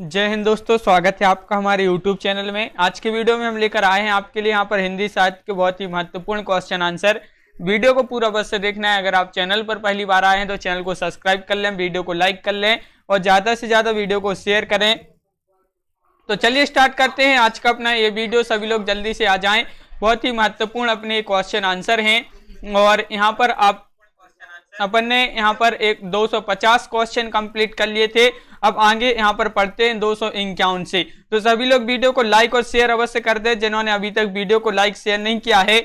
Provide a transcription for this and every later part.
जय हिंद दोस्तों, स्वागत है आपका हमारे YouTube चैनल में। आज के वीडियो में हम लेकर आए हैं आपके लिए यहाँ पर हिंदी साहित्य के बहुत ही महत्वपूर्ण क्वेश्चन आंसर। वीडियो को पूरा बस से देखना है। अगर आप चैनल पर पहली बार आए हैं तो चैनल को सब्सक्राइब कर लें, वीडियो को लाइक कर लें और ज्यादा से ज्यादा वीडियो को शेयर करें। तो चलिए स्टार्ट करते हैं आज का अपना ये वीडियो। सभी लोग जल्दी से आ जाएं, बहुत ही महत्वपूर्ण अपने क्वेश्चन आंसर हैं। और यहाँ पर अपन ने यहाँ पर एक 250 क्वेश्चन कंप्लीट कर लिए थे। अब आगे यहाँ पर पढ़ते हैं 251 से। तो सभी लोग वीडियो को लाइक और शेयर अवश्य कर दे जिन्होंने अभी तक वीडियो को लाइक शेयर नहीं किया है।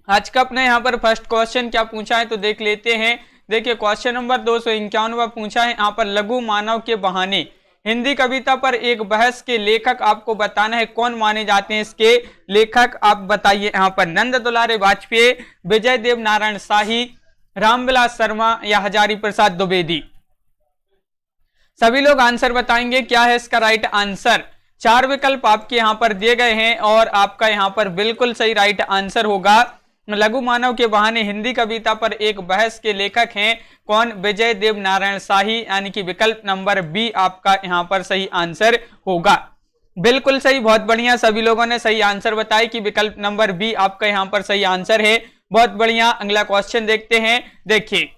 आज का अपने यहाँ पर फर्स्ट क्वेश्चन क्या पूछा है तो देख लेते हैं। देखिए क्वेश्चन नंबर 251 पूछा है यहाँ पर लघु मानव के बहाने हिंदी कविता पर एक बहस के लेखक आपको बताना है कौन माने जाते हैं। इसके लेखक आप बताइए। यहाँ पर नंद दुलारे वाजपेयी, विजय देव नारायण शाही, रामविलास शर्मा या हजारी प्रसाद द्विवेदी। सभी लोग आंसर बताएंगे। क्या है इसका राइट आंसर? चार विकल्प आपके यहाँ पर दिए गए हैं और आपका यहाँ पर बिल्कुल सही राइट आंसर होगा लघु मानव के बहाने हिंदी कविता पर एक बहस के लेखक हैं कौन? विजय देव नारायण शाही, यानी कि विकल्प नंबर बी आपका यहाँ पर सही आंसर होगा। बिल्कुल सही, बहुत बढ़िया। सभी लोगों ने सही आंसर बताया कि विकल्प नंबर बी आपका यहाँ पर सही आंसर है। बहुत बढ़िया। अगला क्वेश्चन देखते हैं। देखिए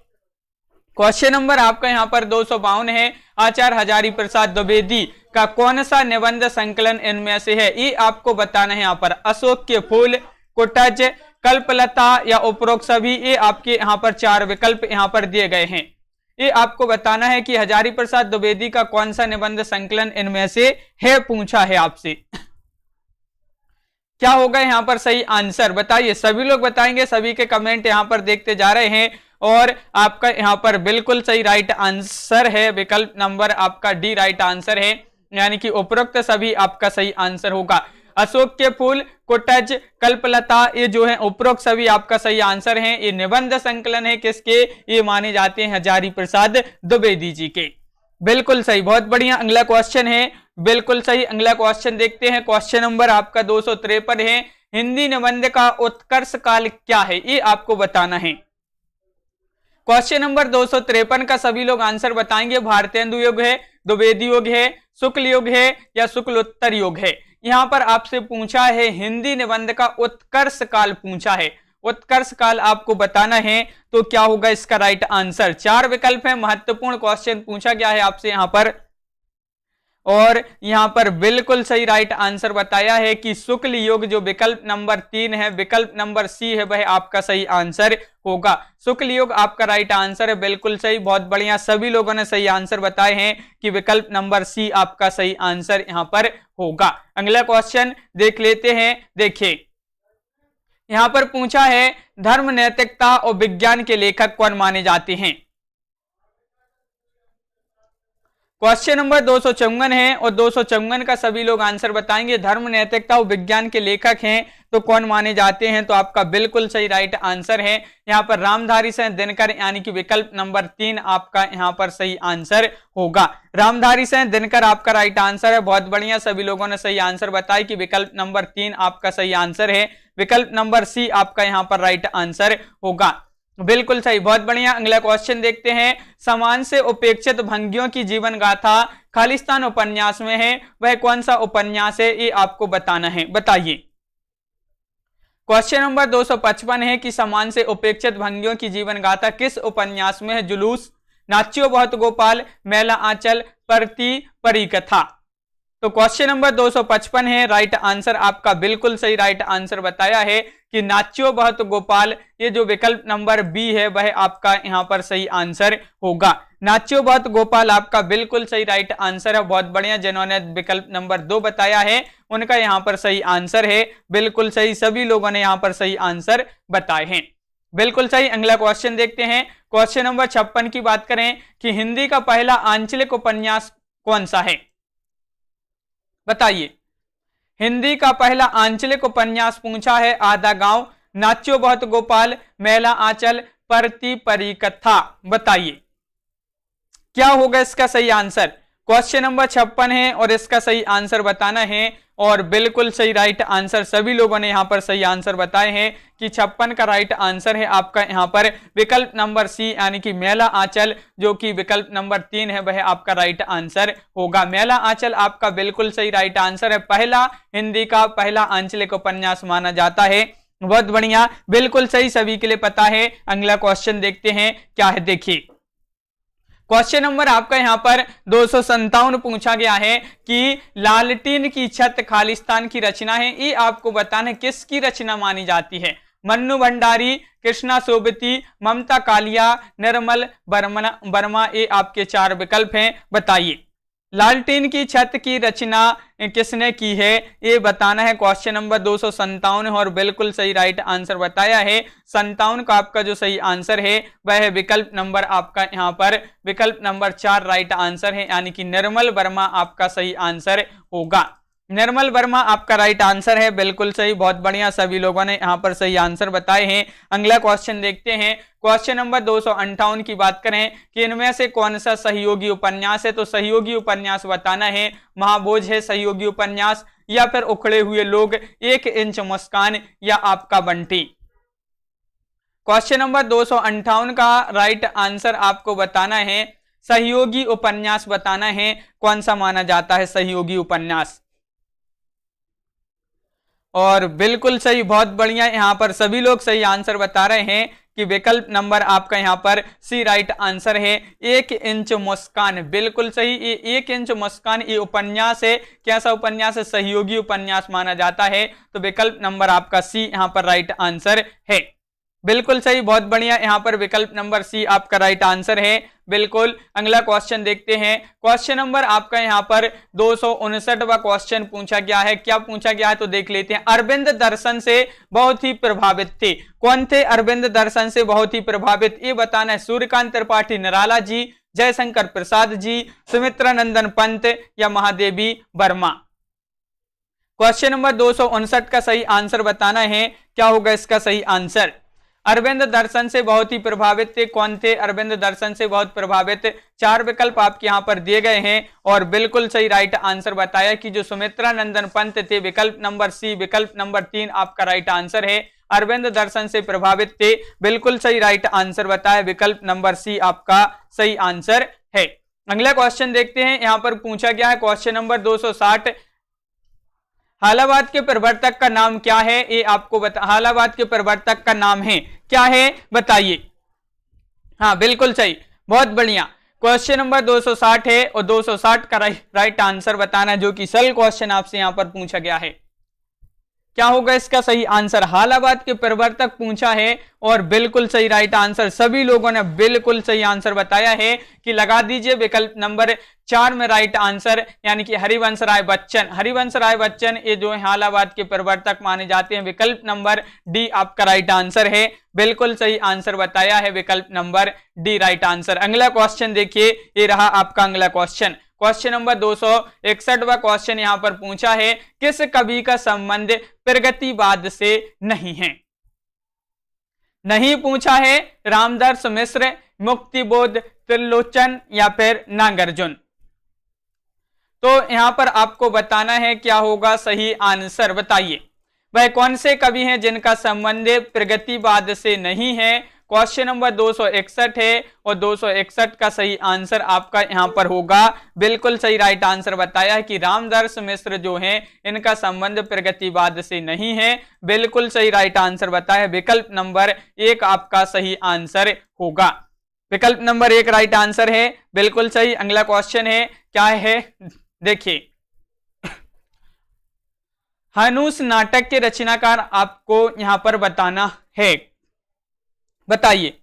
क्वेश्चन नंबर आपका यहाँ पर 252 है। आचार्य हजारी प्रसाद द्विवेदी का कौन सा निबंध संकलन इनमें से है? ये आपको बताना है। यहाँ पर अशोक के फूल, कुटज, कल्पलता या उपरोक्त सभी। ये आपके यहाँ पर चार विकल्प यहाँ पर दिए गए हैं। ये आपको बताना है कि हजारी प्रसाद द्विवेदी का कौन सा निबंध संकलन इनमें से है, पूछा है आपसे। क्या होगा यहाँ पर सही आंसर? बताइए। सभी लोग बताएंगे। सभी के कमेंट यहाँ पर देखते जा रहे हैं और आपका यहाँ पर बिल्कुल सही राइट आंसर है विकल्प नंबर आपका डी राइट आंसर है, यानी कि उपरोक्त सभी आपका सही आंसर होगा। अशोक के फूल, कुटज, कल्पलता ये जो है उपरोक्त सभी आपका सही आंसर है। ये निबंध संकलन है किसके? ये माने जाते हैं हजारी प्रसाद द्विवेदी जी के। बिल्कुल सही, बहुत बढ़िया। अगला क्वेश्चन है बिल्कुल सही। अगला क्वेश्चन देखते हैं। क्वेश्चन नंबर आपका 253 है। हिंदी निबंध का उत्कर्ष काल क्या है? ये आपको बताना है। क्वेश्चन नंबर 253 का सभी लोग आंसर बताएंगे। भारतेंदु युग है, द्विवेदी युग है, शुक्ल युग है या शुक्लोत्तर युग है। यहां पर आपसे पूछा है हिंदी निबंध का उत्कर्ष काल पूछा है। उत्कर्ष काल आपको बताना है। तो क्या होगा इसका राइट आंसर? चार विकल्प है। महत्वपूर्ण क्वेश्चन पूछा गया है आपसे यहां पर और यहां पर बिल्कुल सही राइट आंसर बताया है कि शुक्ल युग जो विकल्प नंबर 3 है, विकल्प नंबर सी है, वह आपका सही आंसर होगा। शुक्ल युग आपका राइट आंसर है। बिल्कुल सही, बहुत बढ़िया। सभी लोगों ने सही आंसर बताए हैं कि विकल्प नंबर सी आपका सही आंसर यहां पर होगा। अगला क्वेश्चन देख लेते हैं। देखिए यहां पर पूछा है धर्म, नैतिकता और विज्ञान के लेखक कौन माने जाते हैं? क्वेश्चन नंबर 254 है और 254 का सभी लोग आंसर बताएंगे। धर्म, नैतिकता और विज्ञान के लेखक हैं तो कौन माने जाते हैं? तो आपका बिल्कुल सही राइट आंसर है यहाँ पर रामधारी सिंह दिनकर, यानी कि विकल्प नंबर 3 आपका यहाँ पर सही आंसर होगा। रामधारी सिंह दिनकर आपका राइट आंसर है। बहुत बढ़िया। सभी लोगों ने सही आंसर बताया कि विकल्प नंबर 3 आपका सही आंसर है। विकल्प नंबर सी आपका यहाँ पर राइट आंसर होगा। बिल्कुल सही, बहुत बढ़िया। अगला क्वेश्चन देखते हैं। समान से उपेक्षित भंगियों की जीवन गाथा खालिस्तान उपन्यास में है, वह कौन सा उपन्यास है? ये आपको बताना है। बताइए। क्वेश्चन नंबर 255 है कि समान से उपेक्षित भंगियों की जीवन गाथा किस उपन्यास में है? जुलूस, नाच्यो बहुत गोपाल, मैला आंचल, परती परिकथा। तो क्वेश्चन नंबर 255 है। राइट आंसर आपका बिल्कुल सही राइट आंसर बताया है कि नाच्यो बहुत गोपाल। ये जो विकल्प नंबर बी है वह आपका यहाँ पर सही आंसर होगा। नाच्यो बहुत गोपाल आपका बिल्कुल सही राइट आंसर है। बहुत बढ़िया। जिन्होंने विकल्प नंबर 2 बताया है उनका यहाँ पर सही आंसर है। बिल्कुल सही, सभी लोगों ने यहाँ पर सही आंसर बताए हैं। बिल्कुल सही। अगला क्वेश्चन देखते हैं। क्वेश्चन नंबर 56 की बात करें कि हिंदी का पहला आंचलिक उपन्यास कौन सा है? बताइए। हिंदी का पहला आंचलिक उपन्यास पूछा है। आधा गांव, नाच्यो बहुत गोपाल, मैला आंचल, परती परिकथा। बताइए क्या होगा इसका सही आंसर? क्वेश्चन नंबर 56 है और इसका सही आंसर बताना है। और बिल्कुल सही राइट आंसर सभी लोगों ने यहाँ पर सही आंसर बताए हैं कि 56 का राइट आंसर है आपका यहाँ पर विकल्प नंबर सी, यानी कि मेला आंचल, जो कि विकल्प नंबर 3 है वह आपका राइट आंसर होगा। मेला आंचल आपका बिल्कुल सही राइट आंसर है। पहला हिंदी का पहला आंचलिक उपन्यास माना जाता है। बहुत बढ़िया, बिल्कुल सही, सभी के लिए पता है। अगला क्वेश्चन देखते हैं क्या है, देखिए क्वेश्चन नंबर आपका यहाँ पर 257 पूछा गया है कि लालटीन की छत खालिस्तान की रचना है। ये आपको बताना है किसकी रचना मानी जाती है। मन्नू भंडारी, कृष्णा सोबती, ममता कालिया, निर्मल वर्मा, ये आपके 4 विकल्प हैं, बताइए। लालटीन की छत की रचना किसने की है ये बताना है। क्वेश्चन नंबर 257 और बिल्कुल सही राइट आंसर बताया है। 57 का आपका जो सही आंसर है वह है विकल्प नंबर आपका यहाँ पर विकल्प नंबर 4 राइट आंसर है, यानी कि निर्मल वर्मा आपका सही आंसर होगा। निर्मल वर्मा आपका राइट आंसर है, बिल्कुल सही, बहुत बढ़िया, सभी लोगों ने यहाँ पर सही आंसर बताए हैं। अगला क्वेश्चन देखते हैं। क्वेश्चन नंबर 258 की बात करें कि इनमें से कौन सा सहयोगी उपन्यास है, तो सहयोगी उपन्यास बताना है। महाभोज है सहयोगी उपन्यास, या फिर उखड़े हुए लोग, 1 इंच मुस्कान, या आपका बंटी। क्वेश्चन नंबर 258 का राइट आंसर आपको बताना है सहयोगी उपन्यास बताना है, कौन सा माना जाता है सहयोगी उपन्यास। और बिल्कुल सही, बहुत बढ़िया, यहाँ पर सभी लोग सही आंसर बता रहे हैं कि विकल्प नंबर आपका यहाँ पर सी राइट आंसर है, 1 इंच मुस्कान, बिल्कुल सही। ये 1 इंच मुस्कान ये उपन्यास है, कैसा उपन्यास है, सहयोगी उपन्यास माना जाता है, तो विकल्प नंबर आपका सी यहाँ पर राइट आंसर है। बिल्कुल सही, बहुत बढ़िया, यहाँ पर विकल्प नंबर सी आपका राइट आंसर है, बिल्कुल। अगला क्वेश्चन देखते हैं। क्वेश्चन नंबर आपका यहाँ पर 259वां क्वेश्चन पूछा गया है। क्या पूछा गया है तो देख लेते हैं। अरविंद दर्शन से बहुत ही प्रभावित थे, कौन थे अरविंद दर्शन से बहुत ही प्रभावित, ये बताना है। सूर्यकांत त्रिपाठी निराला जी, जयशंकर प्रसाद जी, सुमित्रा नंदन पंत, या महादेवी वर्मा। क्वेश्चन नंबर 259 का सही आंसर बताना है, क्या होगा इसका सही आंसर। अरविंद दर्शन से बहुत ही प्रभावित थे, कौन थे अरविंद दर्शन से बहुत प्रभावित, 4 विकल्प आपके यहाँ पर दिए गए हैं और बिल्कुल सही राइट आंसर बताया कि जो सुमित्रा नंदन पंत थे, विकल्प नंबर सी, विकल्प नंबर 3 आपका राइट आंसर है। अरविंद दर्शन से प्रभावित थे, बिल्कुल सही राइट आंसर बताया, विकल्प नंबर सी आपका सही आंसर है। अगला क्वेश्चन देखते हैं। यहाँ पर पूछा गया है क्वेश्चन नंबर 260, हालाबाद के प्रवर्तक का नाम क्या है, ये आपको बता, हालाबाद के प्रवर्तक का नाम है क्या है बताइए। हाँ बिल्कुल सही, बहुत बढ़िया, क्वेश्चन नंबर 260 है और 260 का राइट आंसर बताना है, जो कि सरल क्वेश्चन आपसे यहां पर पूछा गया है। क्या होगा इसका सही आंसर। हालाबाद के प्रवर्तक पूछा है और बिल्कुल सही राइट आंसर, सभी लोगों ने बिल्कुल सही आंसर बताया है कि लगा दीजिए विकल्प नंबर 4 में राइट आंसर, यानी कि हरिवंश राय बच्चन। हरिवंश राय बच्चन ये जो है हालाबाद के प्रवर्तक माने जाते हैं, विकल्प नंबर डी आपका राइट आंसर है, बिल्कुल सही आंसर बताया है, विकल्प नंबर डी राइट आंसर। अगला क्वेश्चन देखिए, ये रहा आपका अगला क्वेश्चन। क्वेश्चन नंबर 261वां क्वेश्चन यहां पर पूछा है, किस कवि का संबंध प्रगतिवाद से नहीं है। नहीं पूछा है रामदास मिश्र, मुक्तिबोध, त्रिलोचन, या फिर नागार्जुन। तो यहां पर आपको बताना है क्या होगा सही आंसर, बताइए वह कौन से कवि हैं जिनका संबंध प्रगतिवाद से नहीं है। क्वेश्चन नंबर 261 है और 261 का सही आंसर आपका यहां पर होगा, बिल्कुल सही राइट आंसर बताया है कि रामदास मिश्र जो हैं इनका संबंध प्रगतिवाद से नहीं है, बिल्कुल सही राइट आंसर बताया है, विकल्प नंबर 1 आपका सही आंसर होगा। विकल्प नंबर 1 राइट आंसर है, बिल्कुल सही। अगला क्वेश्चन है, क्या है देखिए। हनुस नाटक के रचनाकार आपको यहां पर बताना है, बताइए।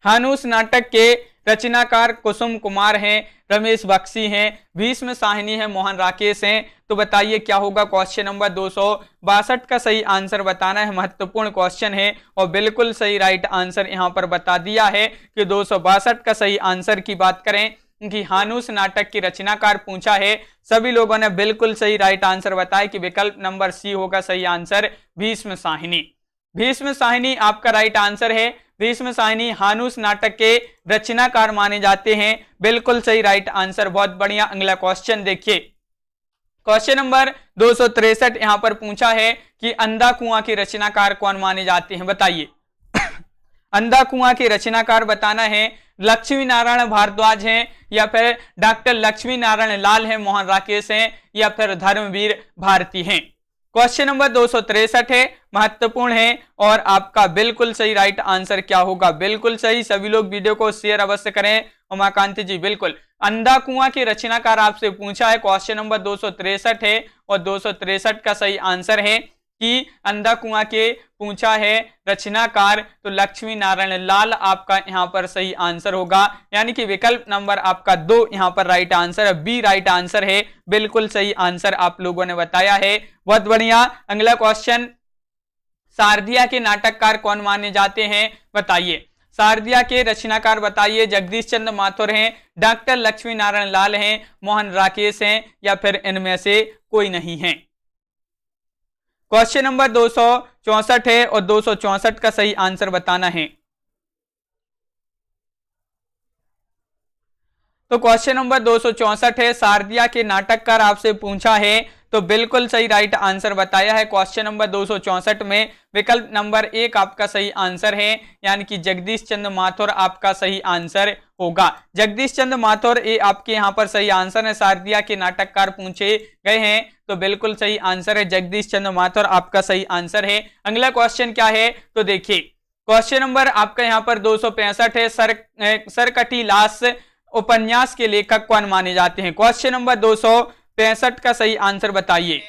हनुस नाटक के रचनाकार कुसुम कुमार हैं, रमेश बख्शी हैं, भीष्म साहनी है, मोहन राकेश हैं। तो बताइए क्या होगा। क्वेश्चन नंबर 262 का सही आंसर बताना है, महत्वपूर्ण क्वेश्चन है और बिल्कुल सही राइट आंसर यहां पर बता दिया है कि 262 का सही आंसर की बात करें कि हानुस नाटक की रचनाकार पूछा है, सभी लोगों ने बिल्कुल सही राइट आंसर बताया कि विकल्प नंबर सी होगा सही आंसर, भीष्म साहनी। भीष्म साहनी आपका राइट आंसर है, भीष्म शाहिनी हानुस नाटक के रचनाकार माने जाते हैं। बिल्कुल सही राइट आंसर, बहुत बढ़िया। अगला क्वेश्चन देखिए, क्वेश्चन नंबर 263 यहां पर पूछा है कि अंधा कुआं के रचनाकार कौन माने जाते हैं, बताइए। अंधा कुआं के रचनाकार बताना है, लक्ष्मी नारायण भारद्वाज हैं, या फिर डॉक्टर लक्ष्मी नारायण लाल हैं, मोहन राकेश हैं, या फिर धर्मवीर भारती हैं। क्वेश्चन नंबर 263 है, महत्वपूर्ण है और आपका बिल्कुल सही राइट आंसर क्या होगा, बिल्कुल सही। सभी लोग वीडियो को शेयर अवश्य करें। उमाकांति जी बिल्कुल, अंधा कुआं के रचनाकार आपसे पूछा है, क्वेश्चन नंबर 263 है और 263 का सही आंसर है कि अंधा कुआं के पूछा है रचनाकार, तो लक्ष्मी नारायण लाल आपका यहां पर सही आंसर होगा, यानी कि विकल्प नंबर आपका 2 यहां पर राइट आंसर है, बी राइट आंसर है। बिल्कुल सही आंसर आप लोगों ने बताया है, बहुत बढ़िया। अगला क्वेश्चन, शारदिया के नाटककार कौन माने जाते हैं, बताइए। शारदिया के रचनाकार बताइए, जगदीश चंद्र माथुर हैं, डॉक्टर लक्ष्मी नारायण लाल हैं, मोहन राकेश हैं, या फिर इनमें से कोई नहीं है। क्वेश्चन नंबर 264 है और 264 का सही आंसर बताना है। तो क्वेश्चन नंबर 264 है, शारदिया के नाटककार आपसे पूछा है, तो बिल्कुल सही राइट आंसर बताया है। क्वेश्चन नंबर 264 में विकल्प नंबर 1 आपका सही आंसर है, यानी कि जगदीश चंद्र माथुर आपका सही आंसर होगा। जगदीश चंद्र माथुर ये आपके यहाँ पर सही आंसर है, शारदिया के नाटककार पूछे गए हैं, तो बिल्कुल सही आंसर है, जगदीश चंद्र माथुर आपका सही आंसर है। अगला क्वेश्चन क्या है, तो देखिए क्वेश्चन नंबर आपका यहाँ पर 265 है, सरकटी लाश उपन्यास के लेखक कौन माने जाते हैं। क्वेश्चन नंबर 265 का सही आंसर बताइए,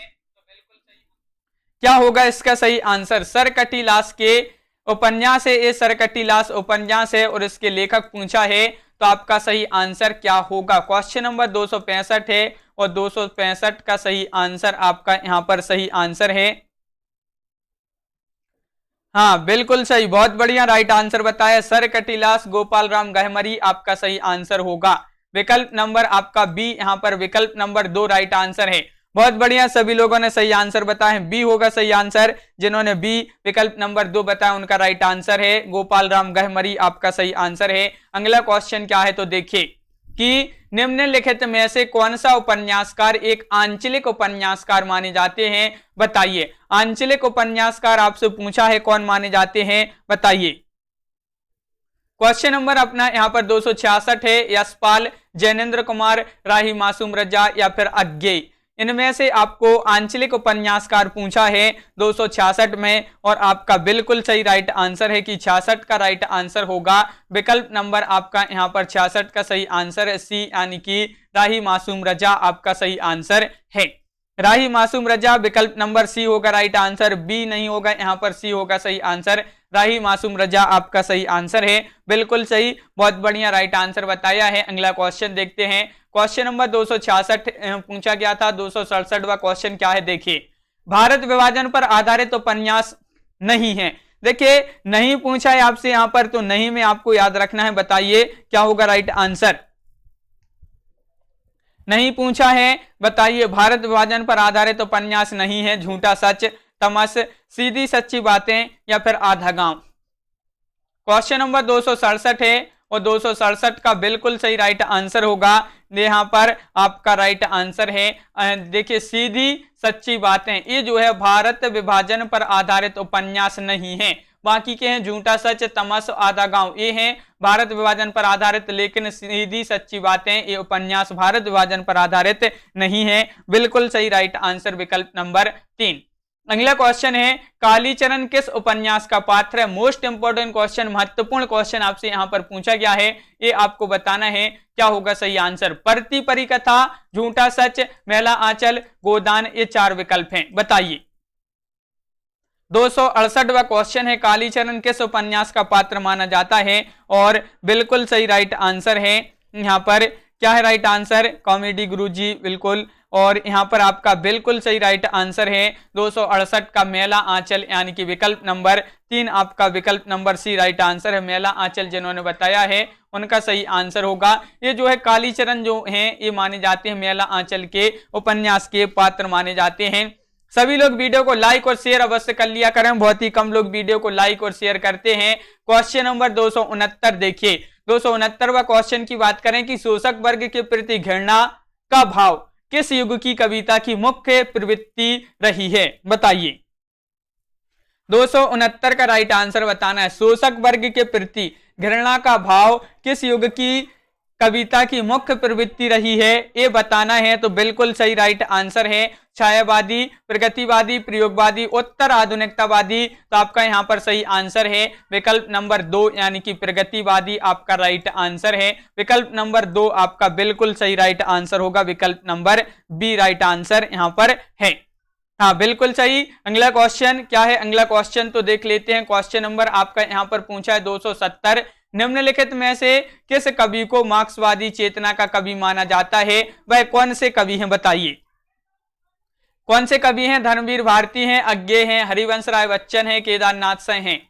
क्या होगा इसका सही आंसर। सरकटी लाश के उपन्यास है, ये सरकटी लाश उपन्यास है और इसके लेखक पूछा है, तो आपका सही आंसर क्या होगा। क्वेश्चन नंबर 265 है और 265 का सही आंसर आपका यहां पर सही आंसर है। हाँ बिल्कुल सही, बहुत बढ़िया राइट आंसर बताया, सरकटी लाश गोपाल राम गहमरी आपका सही आंसर होगा। विकल्प नंबर आपका बी, यहां पर विकल्प नंबर 2 राइट आंसर है। बहुत बढ़िया, सभी लोगों ने सही आंसर बताया, बी होगा सही आंसर। जिन्होंने बी विकल्प नंबर 2 बताया उनका राइट आंसर है, गोपाल राम गहमरी आपका सही आंसर है। अगला क्वेश्चन क्या है, तो देखिए कि निम्नलिखित में से कौन सा उपन्यासकार एक आंचलिक उपन्यासकार माने जाते हैं, बताइए। आंचलिक उपन्यासकार आपसे पूछा है, कौन माने जाते हैं, बताइए। क्वेश्चन नंबर अपना यहाँ पर 266 है, यशपाल, जैनेन्द्र कुमार, राही मासूम रजा, या फिर अज्ञेय। इनमें से आपको आंचलिक उपन्यासकार पूछा है 266 में, और आपका बिल्कुल सही राइट आंसर है कि 66 का राइट आंसर होगा। विकल्प नंबर आपका यहाँ पर 66 का सही आंसर है सी, यानी कि राही मासूम रजा आपका सही आंसर है। राही मासूम रजा विकल्प नंबर सी होगा राइट आंसर, बी नहीं होगा, यहाँ पर सी होगा सही आंसर। राही मासूम रजा आपका सही आंसर है, बिल्कुल सही, बहुत बढ़िया राइट आंसर बताया है। अगला क्वेश्चन देखते हैं, क्वेश्चन नंबर 266 पूछा गया था। 267वां क्वेश्चन क्या है, देखिए। भारत विभाजन पर आधारित उपन्यास नहीं है, देखिए नहीं पूछा है आपसे यहां पर, तो नहीं में आपको याद रखना है, बताइए क्या होगा राइट आंसर। नहीं पूछा है, बताइए। भारत विभाजन पर आधारित उपन्यास नहीं है, झूठा सच, तमस, सीधी सच्ची बातें, या फिर आधा गांव। क्वेश्चन नंबर 267 है और 267 का बिल्कुल सही राइट आंसर होगा। यहाँ पर आपका राइट आंसर है, देखिए सीधी सच्ची बातें, ये जो है भारत विभाजन पर आधारित उपन्यास नहीं है। बाकी के हैं झूठा सच, तमस, आधा गांव, ये हैं भारत विभाजन पर आधारित, लेकिन सीधी सच्ची बातें ये उपन्यास भारत विभाजन पर आधारित नहीं है। बिल्कुल सही राइट आंसर विकल्प नंबर 3। अगला क्वेश्चन है, कालीचरण किस उपन्यास का पात्र है। मोस्ट इंपोर्टेंट क्वेश्चन, महत्वपूर्ण क्वेश्चन आपसे यहां पर पूछा गया है, ये आपको बताना है क्या होगा सही आंसर। परती परिकथा, झूठा सच, मेला आंचल, गोदान, ये 4 विकल्प हैं, बताइए। 268वां क्वेश्चन है, कालीचरण किस उपन्यास का पात्र माना जाता है, और बिल्कुल सही राइट आंसर है। यहाँ पर क्या है राइट आंसर, कॉमेडी गुरुजी, बिल्कुल। और यहाँ पर आपका बिल्कुल सही राइट आंसर है 268 का मेला आंचल, यानी कि विकल्प नंबर 3 आपका विकल्प नंबर सी राइट आंसर है। मेला आंचल जिन्होंने बताया है उनका सही आंसर होगा। ये जो है कालीचरण जो हैं ये माने जाते हैं मेला आंचल के उपन्यास के पात्र माने जाते हैं। सभी लोग वीडियो को लाइक और शेयर अवश्य कर लिया करें, बहुत ही कम लोग वीडियो को लाइक और शेयर करते हैं। क्वेश्चन नंबर 269 देखिए, 269वां क्वेश्चन की बात करें कि शोषक वर्ग के प्रति घृणा का भाव किस युग की कविता की मुख्य प्रवृत्ति रही है, बताइए। 269 का राइट आंसर बताना है। शोषक वर्ग के प्रति घृणा का भाव किस युग की कविता की मुख्य प्रवृत्ति रही है, ये बताना है। तो बिल्कुल सही राइट आंसर है छायावादी, प्रगतिवादी, प्रयोगवादी, उत्तर आधुनिकतावादी। तो आपका यहां पर सही आंसर है विकल्प नंबर 2 यानी कि प्रगतिवादी आपका राइट आंसर है। विकल्प नंबर 2 आपका बिल्कुल सही राइट आंसर होगा, विकल्प नंबर बी राइट आंसर यहां पर है। हाँ बिल्कुल सही। अगला क्वेश्चन क्या है, अगला क्वेश्चन तो देख लेते हैं। क्वेश्चन नंबर आपका यहां पर पूछा है 270, निम्नलिखित में से किस कवि को मार्क्सवादी चेतना का कवि माना जाता है, वह कौन से कवि हैं, बताइए। कौन से कवि हैं? धर्मवीर भारती हैं, अज्ञे हैं, हरिवंश राय बच्चन हैं, केदारनाथ सिंह हैं।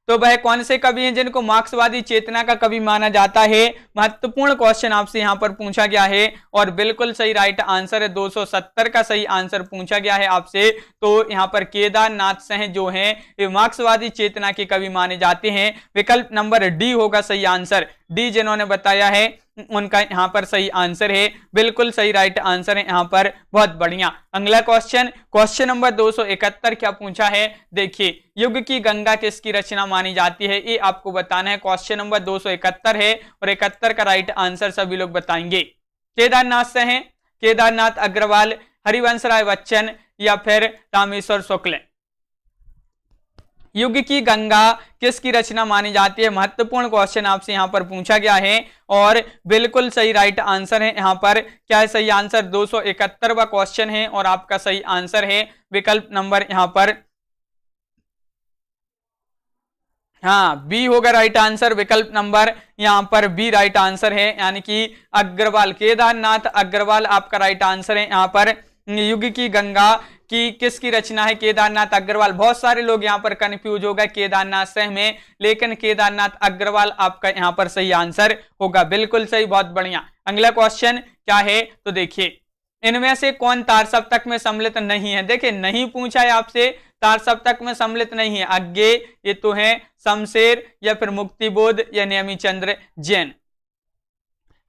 तो वह कौन से कवि हैं जिनको मार्क्सवादी चेतना का कवि माना जाता है? महत्वपूर्ण क्वेश्चन आपसे यहां पर पूछा गया है और बिल्कुल सही राइट आंसर है। 270 का सही आंसर पूछा गया है आपसे। तो यहां पर केदारनाथ सिंह जो हैं ये मार्क्सवादी चेतना के कवि माने जाते हैं। विकल्प नंबर डी होगा सही आंसर। डी जिन्होंने बताया है उनका यहां पर सही आंसर है, बिल्कुल सही राइट आंसर है यहां पर। बहुत बढ़िया। अगला क्वेश्चन, क्वेश्चन नंबर 271 क्या पूछा है, देखिए। युग की गंगा किसकी रचना मानी जाती है, ये आपको बताना है। क्वेश्चन नंबर 271 है और 71 का राइट आंसर सभी लोग बताएंगे। केदारनाथ से हैं, केदारनाथ अग्रवाल, हरिवंश राय बच्चन या फिर रामेश्वर शुक्ल। युग की गंगा किसकी रचना मानी जाती है? महत्वपूर्ण क्वेश्चन आपसे यहां पर पूछा गया है और बिल्कुल सही राइट आंसर है यहां पर। क्या है सही आंसर? 271वां क्वेश्चन है और आपका सही आंसर है विकल्प नंबर यहां पर हाँ बी होगा राइट आंसर। विकल्प नंबर यहां पर बी राइट आंसर है, यानी कि अग्रवाल, केदारनाथ अग्रवाल आपका राइट आंसर है यहां पर। युग की गंगा की किसकी रचना है? केदारनाथ अग्रवाल। बहुत सारे लोग यहां पर कंफ्यूज हो गए केदारनाथ सिंह में, लेकिन केदारनाथ अग्रवाल आपका यहां पर सही आंसर होगा, बिल्कुल सही, बहुत बढ़िया। अगला क्वेश्चन क्या है तो देखिए, इनमें से कौन तार सप्तक में सम्मिलित नहीं है? देखिए नहीं पूछा है आपसे, तार सप्तक में सम्मिलित नहीं है। अज्ञे ये तो है, शमशेर या फिर मुक्तिबोध या नेमिचंद्र जैन।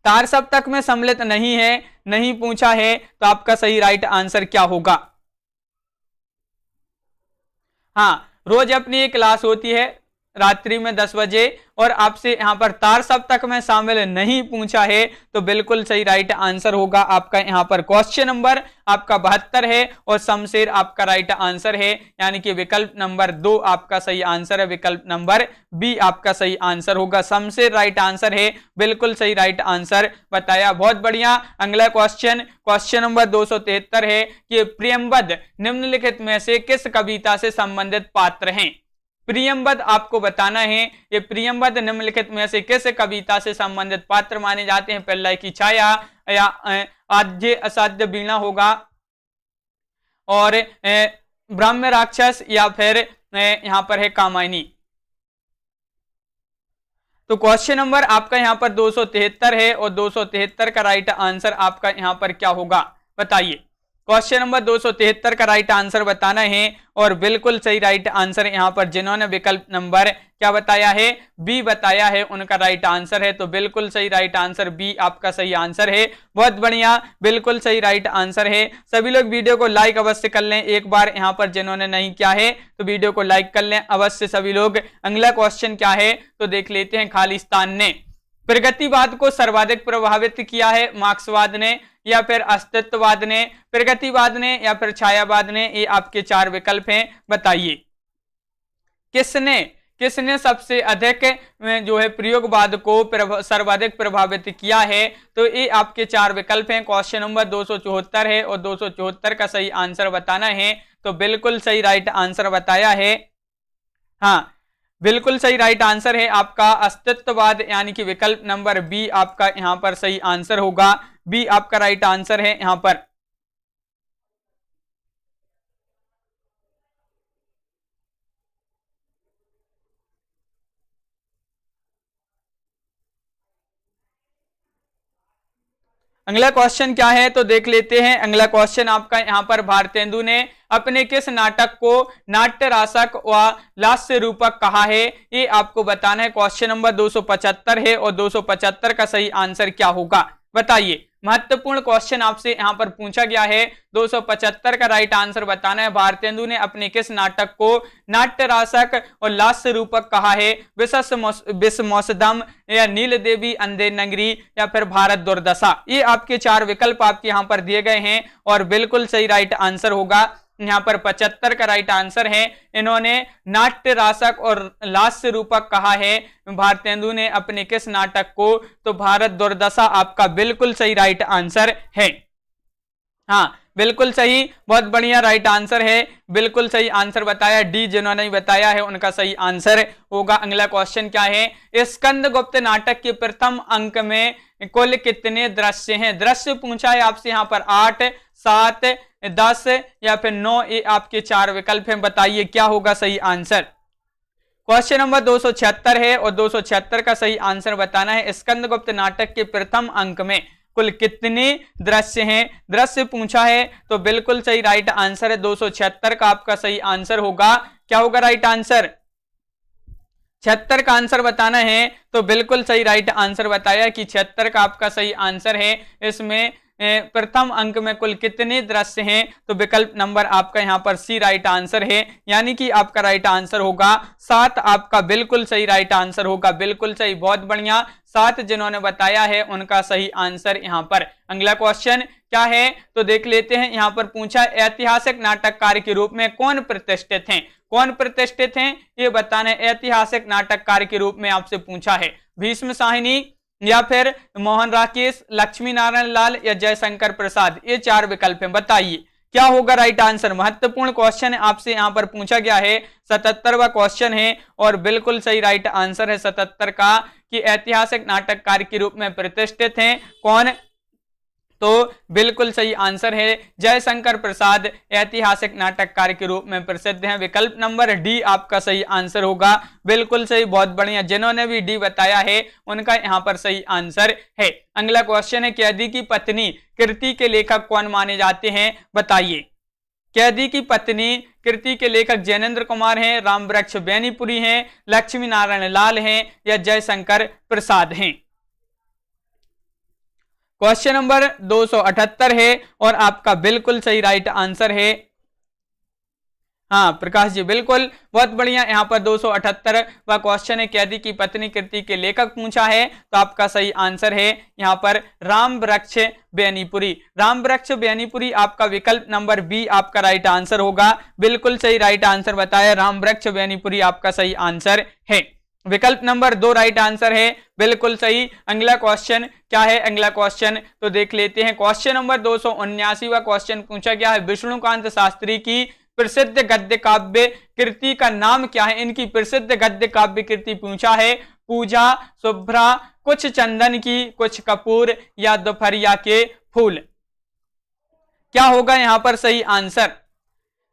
तार सप्तक में सम्मिलित नहीं है, नहीं पूछा है, तो आपका सही राइट आंसर क्या होगा? हाँ रोज अपनी एक क्लास होती है रात्रि में 10 बजे और आपसे यहां पर तार सप्तक में शामिल नहीं पूछा है, तो बिल्कुल सही राइट आंसर होगा आपका यहां पर क्वेश्चन नंबर आपका 72 है और शमशेर आपका राइट आंसर है, यानी कि विकल्प नंबर 2 आपका सही आंसर है। विकल्प नंबर बी आपका सही आंसर होगा, शमशेर राइट आंसर है, बिल्कुल सही राइट आंसर बताया, बहुत बढ़िया। अगला क्वेश्चन, क्वेश्चन नंबर 273 है कि प्रियंबद निम्नलिखित में से किस कविता से संबंधित पात्र हैं? प्रियंबद आपको बताना है, ये प्रियंबद निम्नलिखित में से किस कविता से संबंधित पात्र माने जाते हैं? प्रलय की छाया या आद्य असाध्य वीणा होगा और ब्रह्म राक्षस या फिर यहां पर है कामायनी। तो क्वेश्चन नंबर आपका यहां पर 273 है और 273 का राइट आंसर आपका यहां पर क्या होगा बताइए। क्वेश्चन नंबर 273 का राइट आंसर बताना है और बिल्कुल सही राइट आंसर यहां पर जिन्होंने विकल्प नंबर क्या बताया है? बी बताया है, उनका राइट आंसर है। तो बिल्कुल सही राइट आंसर बी आपका सही आंसर है, बहुत बढ़िया, बिल्कुल सही राइट आंसर है। सभी लोग वीडियो को लाइक अवश्य कर लें एक बार, यहां पर जिन्होंने नहीं किया है तो वीडियो को लाइक कर लें अवश्य सभी लोग। अगला क्वेश्चन क्या है तो देख लेते हैं। खालिस्तान ने प्रगतिवाद को सर्वाधिक प्रभावित किया है, मार्क्सवाद ने या फिर अस्तित्ववाद ने, प्रगतिवाद ने या फिर छायावाद ने? ये आपके 4 विकल्प हैं, बताइए किसने किसने सबसे अधिक जो है प्रयोगवाद को सर्वाधिक प्रभावित किया है? तो ये आपके 4 विकल्प हैं। क्वेश्चन नंबर 274 है और 274 का सही आंसर बताना है, तो बिल्कुल सही राइट आंसर बताया है। हाँ बिल्कुल सही राइट आंसर है आपका अस्तित्ववाद, यानी कि विकल्प नंबर बी आपका यहां पर सही आंसर होगा, बी आपका राइट आंसर है यहां पर। अगला क्वेश्चन क्या है तो देख लेते हैं। अगला क्वेश्चन आपका यहां पर भारतेंदु ने अपने किस नाटक को नाट्य रासक व लास्य रूपक कहा है, ये आपको बताना है। क्वेश्चन नंबर 275 है और 275 का सही आंसर क्या होगा बताइए। महत्वपूर्ण क्वेश्चन आपसे यहां पर पूछा गया है। 275 का राइट आंसर बताना है। भारतेंदु ने अपने किस नाटक को नाट्य रासक और लास्य रूपक कहा है? विश्वमोसदम या नील देवी अंधे नगरी या फिर भारत दुर्दशा। ये आपके चार विकल्प आपके यहां पर दिए गए हैं और बिल्कुल सही राइट आंसर होगा यहां पर 75 का राइट आंसर है। इन्होंने नाट्य रासक और लास्य रूपक कहा है भारतेंदु ने अपने किस नाटक को? तो भारत दुर्दशा आपका बिल्कुल सही राइट आंसर है। हाँ बिल्कुल सही, बहुत बढ़िया राइट आंसर है, बिल्कुल सही आंसर बताया। डी जिन्होंने बताया है उनका सही आंसर होगा। अगला क्वेश्चन क्या है? स्कंदगुप्त नाटक के प्रथम अंक में कुल कितने दृश्य हैं? दृश्य पूछा है आपसे यहाँ पर 8, 7, 10 या फिर 9। ये आपके चार विकल्प हैं, बताइए क्या होगा सही आंसर। क्वेश्चन नंबर 276 है और 276 का सही आंसर बताना है। स्कंदगुप्त नाटक के प्रथम अंक में कुल कितने दृश्य हैं? दृश्य पूछा है तो बिल्कुल सही राइट आंसर है। 276 का आपका सही आंसर होगा। क्या होगा राइट आंसर? 76 का आंसर बताना है तो बिल्कुल सही राइट आंसर बताया कि 76 का आपका सही आंसर है। इसमें प्रथम अंक में कुल कितने दृश्य हैं? तो विकल्प नंबर आपका यहां पर सी राइट आंसर है, यानी कि आपका राइट आंसर होगा 7। आपका बिल्कुल सही राइट आंसर होगा, बिल्कुल सही, बहुत बढ़िया। 7 जिन्होंने बताया है उनका सही आंसर यहां पर। अगला क्वेश्चन क्या है तो देख लेते हैं। यहां पर पूछा ऐतिहासिक नाटककार के रूप में कौन प्रतिष्ठित हैं? कौन प्रतिष्ठित हैं ये बताना है। ऐतिहासिक नाटककार के रूप में आपसे पूछा है भीष्म साहिनी या फिर मोहन राकेश, लक्ष्मी नारायण लाल या जयशंकर प्रसाद। ये चार विकल्प हैं, बताइए क्या होगा राइट आंसर। महत्वपूर्ण क्वेश्चन आपसे यहां पर पूछा गया है। 77वां क्वेश्चन है और बिल्कुल सही राइट आंसर है 77 का कि ऐतिहासिक नाटककार के रूप में प्रतिष्ठित हैं कौन? तो बिल्कुल सही आंसर है जयशंकर प्रसाद ऐतिहासिक नाटककार के रूप में प्रसिद्ध हैं। विकल्प नंबर डी आपका सही आंसर होगा, बिल्कुल सही, बहुत बढ़िया। जिन्होंने भी डी बताया है उनका यहां पर सही आंसर है। अगला क्वेश्चन है कैदी की पत्नी कृति के लेखक कौन माने जाते हैं? बताइए। कैदी की पत्नी कृति के लेखक जैनेन्द्र कुमार हैं, रामवृक्ष बेनीपुरी हैं, लक्ष्मी नारायण लाल हैं या जयशंकर प्रसाद हैं। क्वेश्चन नंबर 278 है और आपका बिल्कुल सही राइट आंसर है। हाँ प्रकाश जी बिल्कुल, बहुत बढ़िया। यहाँ पर 278वां क्वेश्चन है कैदी की पत्नी कृति के लेखक पूछा है तो आपका सही आंसर है यहाँ पर रामवृक्ष बेनीपुरी। रामवृक्ष बेनीपुरी आपका विकल्प नंबर बी आपका राइट आंसर होगा, बिल्कुल सही राइट आंसर बताया। रामवृक्ष बेनीपुरी आपका सही आंसर है। विकल्प नंबर 2 राइट आंसर है, बिल्कुल सही। अगला क्वेश्चन क्या है? अगला क्वेश्चन तो देख लेते हैं। क्वेश्चन नंबर 279वां क्वेश्चन पूछा गया है विष्णुकांत शास्त्री की प्रसिद्ध गद्य काव्य कृति का नाम क्या है? इनकी प्रसिद्ध गद्य काव्य कृति पूछा है पूजा, शुभ्रा, कुछ चंदन की, कुछ कपूर या दोपहरिया के फूल। क्या होगा यहां पर सही आंसर?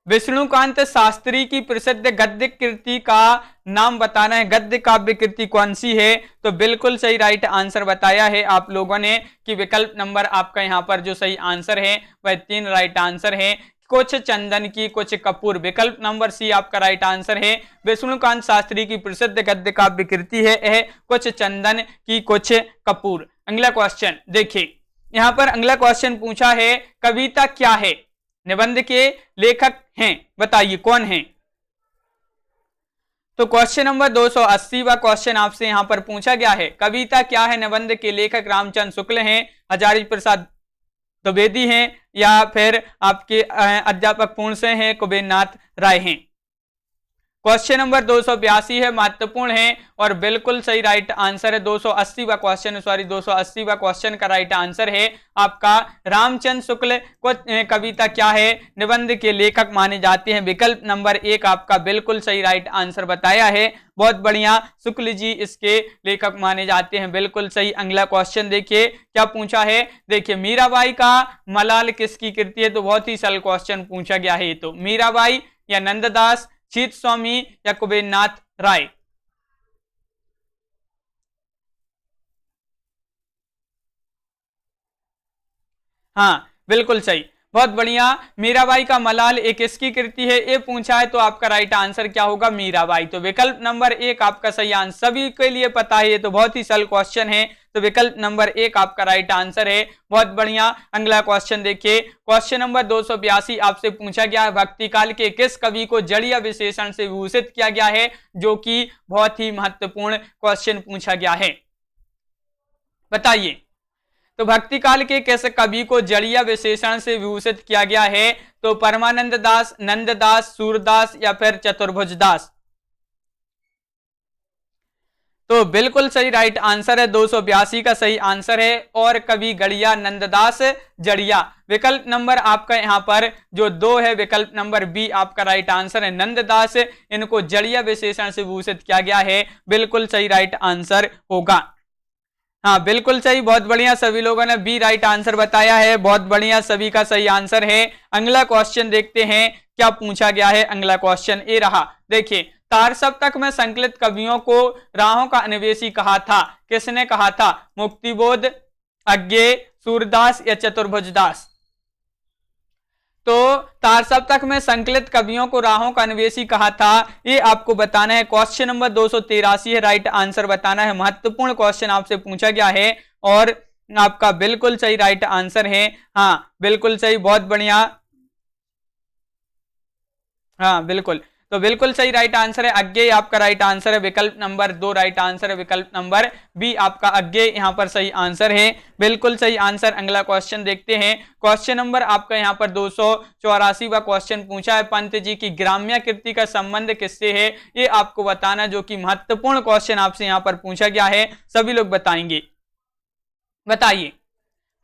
विष्णुकांत शास्त्री की प्रसिद्ध गद्य कृति का नाम बताना है। गद्य काव्य कृति कौन सी है? तो बिल्कुल सही राइट आंसर बताया है आप लोगों ने कि विकल्प नंबर आपका यहाँ पर जो सही आंसर है वह 3 राइट आंसर है। कुछ चंदन की, कुछ कपूर। विकल्प नंबर सी आपका राइट आंसर है। विष्णुकांत शास्त्री की प्रसिद्ध गद्य काव्य कृति है कुछ चंदन की, कुछ कपूर। अगला क्वेश्चन देखिए, यहाँ पर अगला क्वेश्चन पूछा है कविता क्या है? निबंध के लेखक हैं, बताइए कौन हैं? तो क्वेश्चन नंबर 280वां क्वेश्चन आपसे यहां पर पूछा गया है कविता क्या है? निबंध के लेखक रामचंद्र शुक्ल हैं, हजारी प्रसाद द्विवेदी हैं या फिर आपके अध्यापक पूर्ण से हैं, कुबेरनाथ राय हैं। क्वेश्चन नंबर 282 है, महत्वपूर्ण है और बिल्कुल सही राइट आंसर है। 280वां क्वेश्चन, सॉरी 280वां क्वेश्चन का राइट आंसर है आपका रामचंद्र शुक्ल को कविता क्या है? निबंध के लेखक माने जाते हैं। विकल्प नंबर 1 आपका बिल्कुल सही राइट आंसर बताया है, बहुत बढ़िया। शुक्ल जी इसके लेखक माने जाते हैं, बिल्कुल सही। अगला क्वेश्चन देखिए क्या पूछा है। देखिए मीराबाई का मलाल किसकी कृति है? तो बहुत ही सरल क्वेश्चन पूछा गया है। तो मीराबाई या नंददास, चित स्वामी या कुबेरनाथ राय। हाँ बिल्कुल सही, बहुत बढ़िया। मीराबाई का मलाल एक किसकी कृति है, ये पूछा है, तो आपका राइट आंसर क्या होगा, मीराबाई। तो विकल्प नंबर 1 आपका सही आंसर, सभी के लिए पता है, ये तो बहुत ही सरल क्वेश्चन है, तो विकल्प नंबर 1 आपका राइट आंसर है। बहुत बढ़िया। अगला क्वेश्चन देखिए, क्वेश्चन नंबर 282 आपसे पूछा गया है, भक्ति काल के किस कवि को जड़ीय विशेषण से विभूषित किया गया है, जो कि बहुत ही महत्वपूर्ण क्वेश्चन पूछा गया है, बताइए। तो भक्ति काल के किस कवि को जड़ीय विशेषण से विभूषित किया गया है, तो परमानंद दास, नंददास, सूरदास या फिर चतुर्भुज दास। तो बिल्कुल सही राइट आंसर है, 282 का सही आंसर है, और कवि गड़िया नंददास जड़िया। विकल्प नंबर आपका यहाँ पर जो 2 है, विकल्प नंबर बी आपका राइट आंसर है, नंददास, इनको जड़िया विशेषण से विभूषित किया गया है, बिल्कुल सही राइट आंसर होगा। हाँ बिल्कुल सही, बहुत बढ़िया, सभी लोगों ने बी राइट आंसर बताया है, बहुत बढ़िया, सभी का सही आंसर है। अगला क्वेश्चन देखते हैं क्या पूछा गया है। अगला क्वेश्चन ये रहा, देखिए, तार सप्तक में संकलित कवियों को राहों का अन्वेषी कहा था, किसने कहा था, मुक्तिबोध, अज्ञेय, सूरदास या चतुर्भुज दास। तो तार सप्तक में संकलित कवियों को राहों का अन्वेषी कहा था, ये आपको बताना है। क्वेश्चन नंबर 283 है, राइट आंसर बताना है, महत्वपूर्ण क्वेश्चन आपसे पूछा गया है, और आपका बिल्कुल सही राइट आंसर है। हाँ बिल्कुल सही, बहुत बढ़िया, हाँ बिल्कुल, तो बिल्कुल सही राइट आंसर है, अज्ञेय आपका राइट आंसर है, विकल्प नंबर 2 राइट आंसर है, विकल्प नंबर बी आपका अज्ञेय यहाँ पर सही आंसर है, बिल्कुल सही आंसर। अगला क्वेश्चन देखते हैं, क्वेश्चन नंबर आपका यहाँ पर 284वां क्वेश्चन पूछा है, पंत जी की ग्राम्य कृति का संबंध किससे है, ये आपको बताना, जो कि महत्वपूर्ण क्वेश्चन आपसे यहाँ पर पूछा गया है, सभी लोग बताएंगे, बताइए।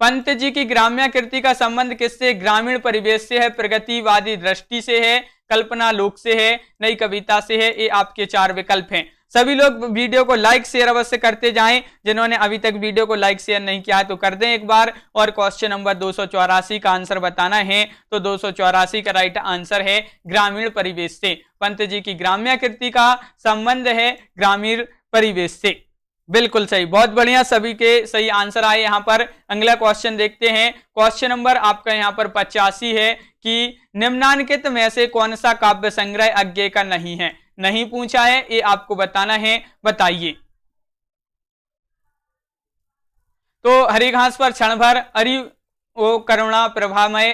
पंत जी की ग्राम्य कृति का संबंध किससे, ग्रामीण परिवेश से है, प्रगतिवादी दृष्टि से है, कल्पना लोक से है, नई कविता से है, ये आपके 4 विकल्प हैं। सभी लोग वीडियो को लाइक शेयर अवश्य करते जाएं, जिन्होंने अभी तक वीडियो को लाइक शेयर नहीं किया है तो कर दें एक बार। और क्वेश्चन नंबर 284 का आंसर बताना है, तो 284 का राइट आंसर है ग्रामीण परिवेश से, पंत जी की ग्राम्य कृति का संबंध है ग्रामीण परिवेश से, बिल्कुल सही, बहुत बढ़िया, सभी के सही आंसर आए यहाँ पर। अगला क्वेश्चन देखते हैं, क्वेश्चन नंबर आपका यहाँ पर 85 है कि निम्नांकित में से कौन सा काव्य संग्रह अज्ञेय का नहीं है, नहीं पूछा है, ये आपको बताना है, बताइए। तो हरी घास पर क्षण भर, अरि ओ करुणा प्रभामय,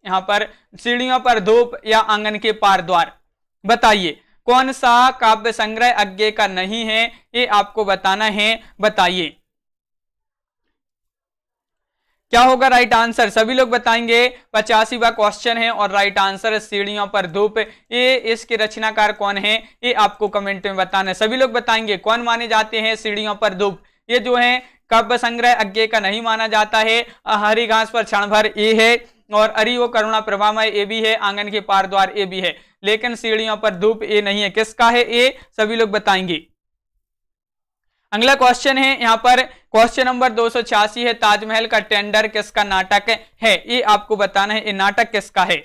यहाँ पर सीढ़ियों पर धूप या आंगन के पार द्वार, बताइए कौन सा काव्य संग्रह अज्ञेय का नहीं है, ये आपको बताना है, बताइए क्या होगा राइट आंसर, सभी लोग बताएंगे। 85वां क्वेश्चन है और राइट आंसर है सीढ़ियों पर धूप। ये इसके रचनाकार कौन है, ये आपको कमेंट में बताना है, सभी लोग बताएंगे कौन माने जाते हैं सीढ़ियों पर धूप। ये जो है काव्य संग्रह अज्ञेय का नहीं माना जाता है। हरी घास पर क्षण भर ये है, और अरि वो करुणा प्रभामय ये भी है, आंगन के पार द्वार ये भी है, लेकिन सीढ़ियों पर धूप ये नहीं है। किसका है ये, सभी लोग बताएंगे। अगला क्वेश्चन है यहाँ पर क्वेश्चन नंबर 286 है, ताजमहल का टेंडर किसका नाटक है, ये आपको बताना है, ये नाटक किसका है।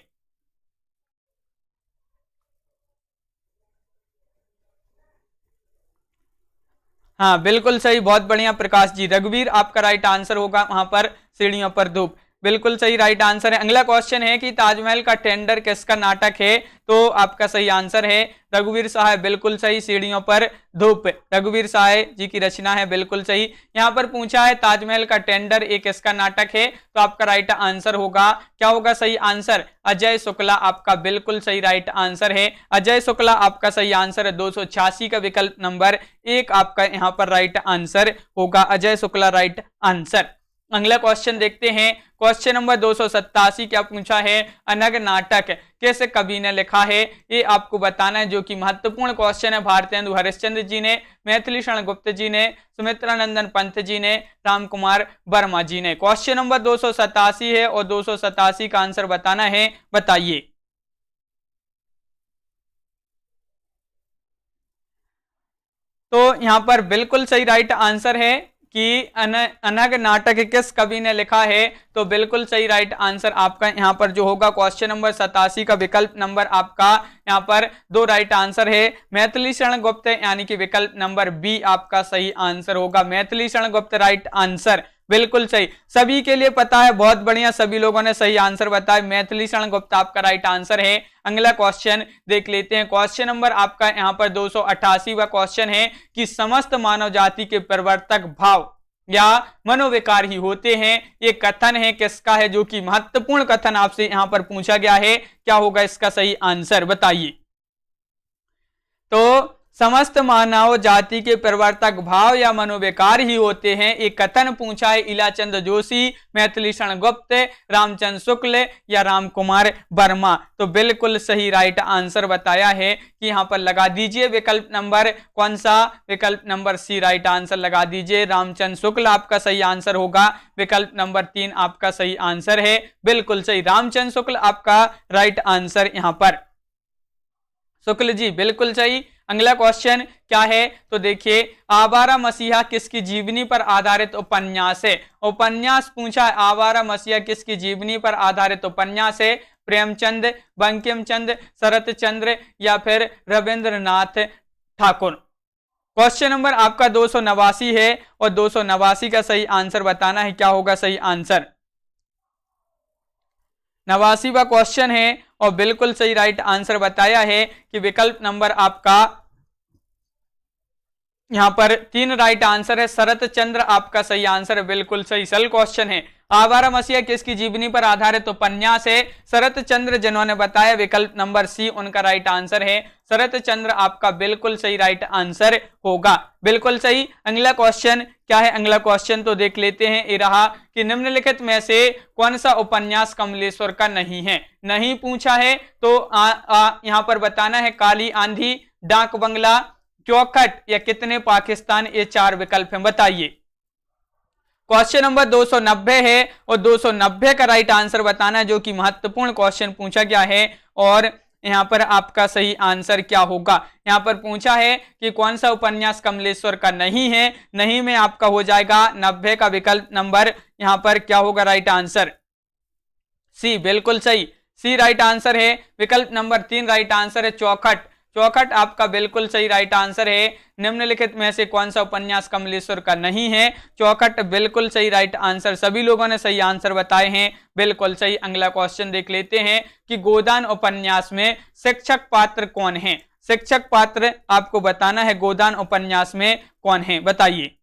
हाँ बिल्कुल सही, बहुत बढ़िया प्रकाश जी, रघुवीर आपका राइट आंसर होगा वहां पर सीढ़ियों पर धूप, बिल्कुल सही राइट आंसर है। अगला क्वेश्चन है कि ताजमहल का टेंडर किसका नाटक है, तो आपका सही आंसर है रघुवीर शाह, बिल्कुल सही, सीढ़ियों पर धूप रघुवीर शाह जी की रचना है, बिल्कुल सही। यहाँ पर पूछा है ताजमहल का टेंडर एक किसका नाटक है, तो आपका राइट आंसर होगा, क्या होगा सही आंसर, अजय शुक्ला आपका बिल्कुल सही राइट आंसर है, अजय शुक्ला आपका सही आंसर है। 286 का विकल्प नंबर 1 आपका यहाँ पर राइट आंसर होगा, अजय शुक्ला राइट आंसर। अगला क्वेश्चन देखते हैं, क्वेश्चन नंबर 287 क्या पूछा है, अनग नाटक किस कवि ने लिखा है, ये आपको बताना है, जो कि महत्वपूर्ण क्वेश्चन है। भारतेंदु हरिश्चंद्र जी ने, मैथिली शरण गुप्त जी ने, सुमित्रा नंदन पंत जी ने, राम कुमार वर्मा जी ने। क्वेश्चन नंबर 287 है और 287 का आंसर बताना है, बताइए। तो यहां पर बिल्कुल सही राइट आंसर है कि अनग नाटक किस कवि ने लिखा है, तो बिल्कुल सही राइट आंसर आपका यहाँ पर जो होगा क्वेश्चन नंबर 87 का विकल्प नंबर आपका यहाँ पर 2 राइट आंसर है, मैथिली शरण गुप्त, यानी कि विकल्प नंबर बी आपका सही आंसर होगा, मैथिली शरण गुप्त राइट आंसर, बिल्कुल सही, सभी के लिए पता है, बहुत बढ़िया, सभी लोगों ने सही आंसर बताया। मैथिली शरण गुप्त आपका राइट आंसर है। अगला क्वेश्चन देख लेते हैं। क्वेश्चन नंबर आपका यहाँ पर 288वां क्वेश्चन है कि समस्त मानव जाति के प्रवर्तक भाव या मनोविकार ही होते हैं। ये कथन है किसका है, जो कि महत्वपूर्ण कथन आपसे यहां पर पूछा गया है। क्या होगा इसका सही आंसर, बताइए। तो समस्त मानव जाति के प्रवर्तक भाव या मनोविकार ही होते हैं, एक कथन पूछा है इलाचंद जोशी, मैथिली शरण गुप्त, रामचंद्र शुक्ल या राम कुमार वर्मा। तो बिल्कुल सही राइट आंसर बताया है कि यहाँ पर लगा दीजिए विकल्प नंबर कौन सा, विकल्प नंबर सी राइट आंसर लगा दीजिए। रामचंद्र शुक्ल आपका सही आंसर होगा। विकल्प नंबर 3 आपका सही आंसर है, बिल्कुल सही, रामचंद्र शुक्ल आपका राइट आंसर यहाँ पर। शुक्ल जी बिल्कुल सही। अगला क्वेश्चन क्या है, तो देखिए, आवारा मसीहा किसकी जीवनी पर आधारित उपन्यास है। उपन्यास पूछा है, आवारा मसीहा किसकी जीवनी पर आधारित उपन्यास है। प्रेमचंद, बंकिम चंद्र, शरत चंद्र या फिर रविंद्रनाथ ठाकुर। क्वेश्चन नंबर आपका 289 है और 289 का सही आंसर बताना है। क्या होगा सही आंसर, 89वां क्वेश्चन है और बिल्कुल सही राइट आंसर बताया है कि विकल्प नंबर आपका यहां पर 3 राइट आंसर है। शरत चंद्र आपका सही आंसर है, बिल्कुल सही। सल क्वेश्चन है, आवारा मसीहा किसकी जीवनी पर आधारित उपन्यास है। शरत चंद्र जिन्होंने बताया, विकल्प नंबर सी उनका राइट आंसर है। शरत चंद्र आपका बिल्कुल सही राइट आंसर होगा, बिल्कुल सही। अगला क्वेश्चन क्या है, अगला क्वेश्चन तो देख लेते हैं। ये रहा कि निम्नलिखित में से कौन सा उपन्यास कमलेश्वर का नहीं है। नहीं पूछा है तो यहां पर बताना है, काली आंधी, डाक बंगला, चौखट या कितने पाकिस्तान, ये 4 विकल्प हैं, बताइए। क्वेश्चन नंबर 290 है और 290 का राइट आंसर बताना है, जो कि महत्वपूर्ण क्वेश्चन पूछा गया है। और यहां पर आपका सही आंसर क्या होगा, यहां पर पूछा है कि कौन सा उपन्यास कमलेश्वर का नहीं है। नहीं में आपका हो जाएगा 90 का विकल्प नंबर यहां पर क्या होगा राइट आंसर, सी, बिल्कुल सही, सी राइट आंसर है। विकल्प नंबर 3 राइट आंसर है चौखट। चौखट आपका बिल्कुल सही राइट आंसर है। निम्नलिखित में से कौन सा उपन्यास कमलेश्वर का नहीं है। चौखट बिल्कुल सही राइट आंसर, सभी लोगों ने सही आंसर बताए हैं, बिल्कुल सही। अगला क्वेश्चन देख लेते हैं कि गोदान उपन्यास में शिक्षक पात्र कौन है। शिक्षक पात्र आपको बताना है गोदान उपन्यास में कौन है, बताइए।